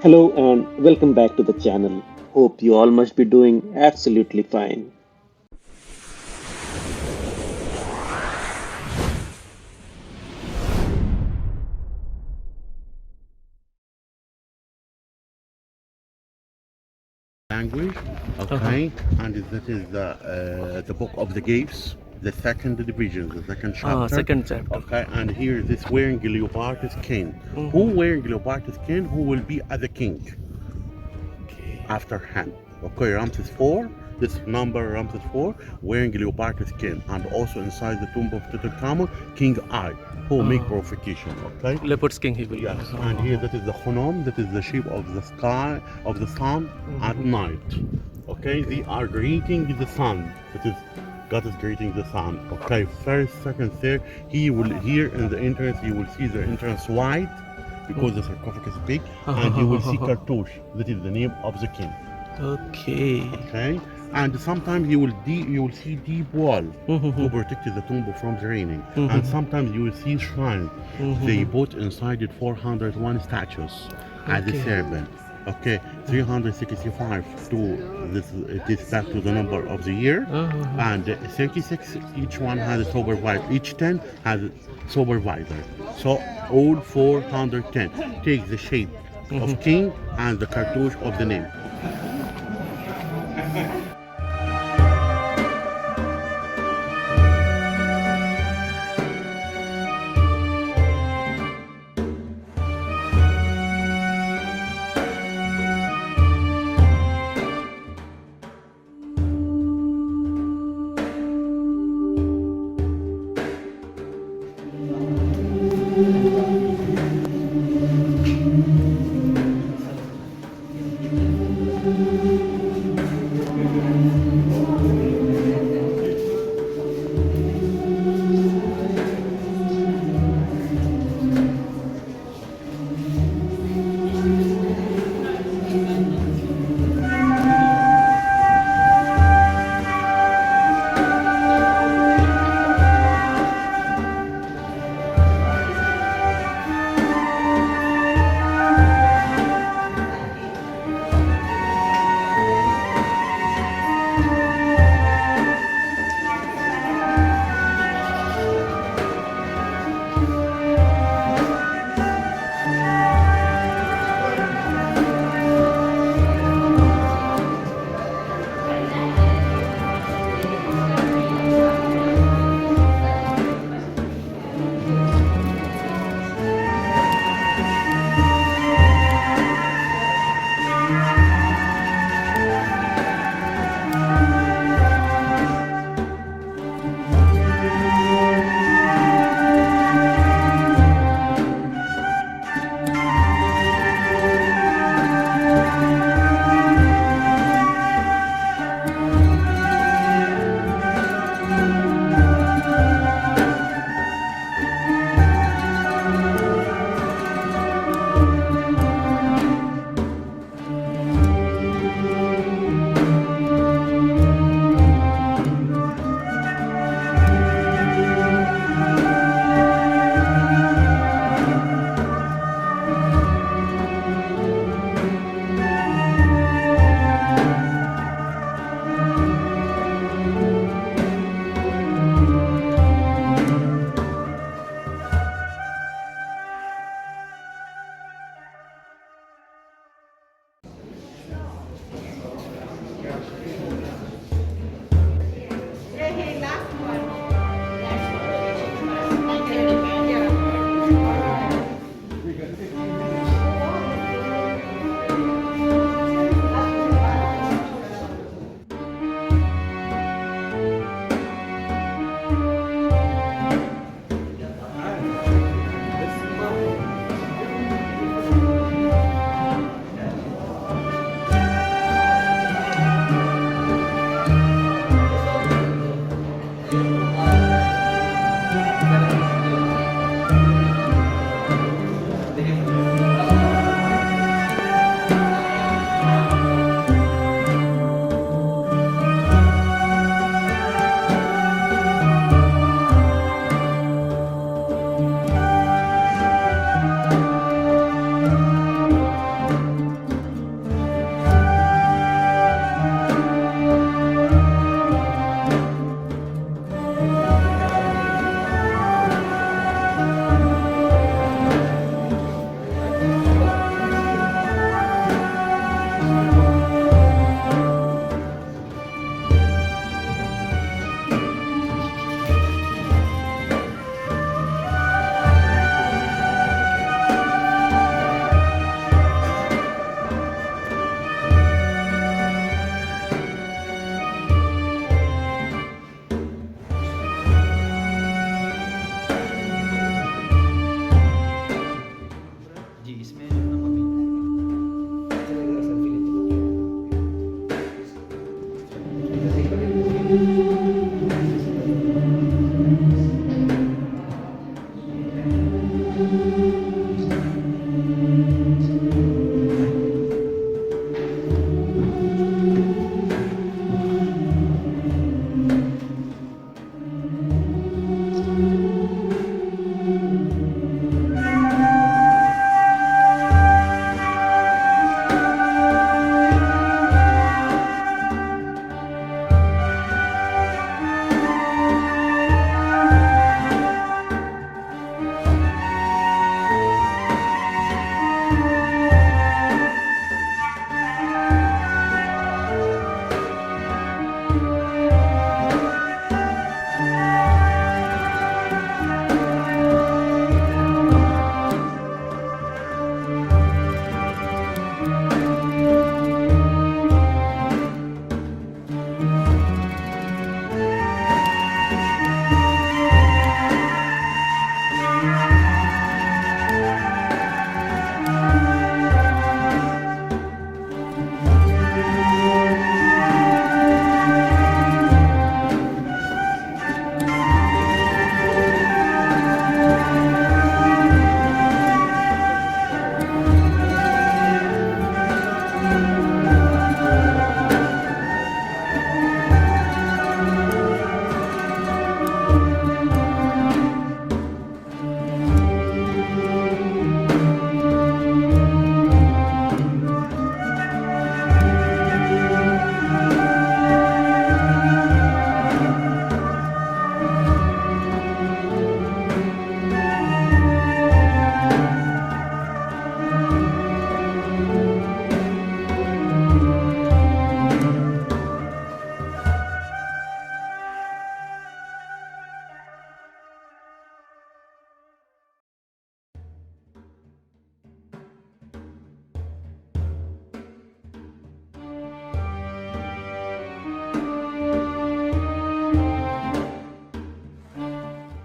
Hello and welcome back to the channel. Hope you all must be doing absolutely fine. Language, Uh-huh. okay, and that is the book of the Gates, the second division, the second chapter, Second chapter. okay, and here this wearing leopard skin. Who Mm-hmm. wearing leopard skin? Who will be as a king Okay. after him? Okay, Ramses IV. This number Ramses IV wearing leopard skin, and also inside the tomb of Tutankhamun, King I, who make Uh, purification. Okay. Leopard's king he will be. Yes, and here that is the Khunom, that is the shape of the sky, of the sun at Mhm. night. Okay, they are greeting the sun. That is, God is greeting the sun. Okay, first, second, third. He will here in the entrance. You will see the entrance white because the sarcophagus is big, and you will see Cartouche. That is the name of the king. Okay. Okay, and sometimes you will see deep wall to Mhm. protect the tomb from the raining, and Mhm. sometimes you will see shrine. They Mhm. put inside it 401 statues as a Okay. servant. Okay, 365 to this it is back to the number of the year, Uh-huh. and 36 each one has a supervisor. Each 10 has a supervisor. So all 410 take the shape of Mhm. king and the cartouche of the name.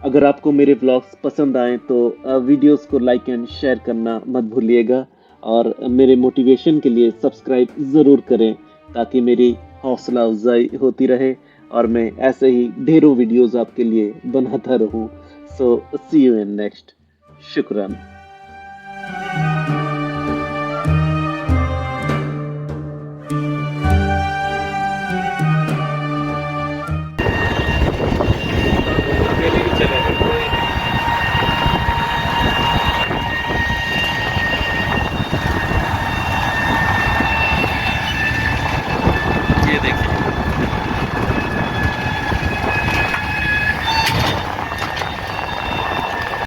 अगर आपको मेरे vlogs पसंद आए तो videos को like and share करना मत भूलिएगा और मेरे मोटिवेशन के लिए सब्सक्राइब ज़रूर करें ताकि मेरी हौसला अफजाई होती रहे और मैं ऐसे ही ढेरों वीडियोस आपके लिए बनाता रहूं। सो सी यू इन नेक्स्ट। शुक्रान।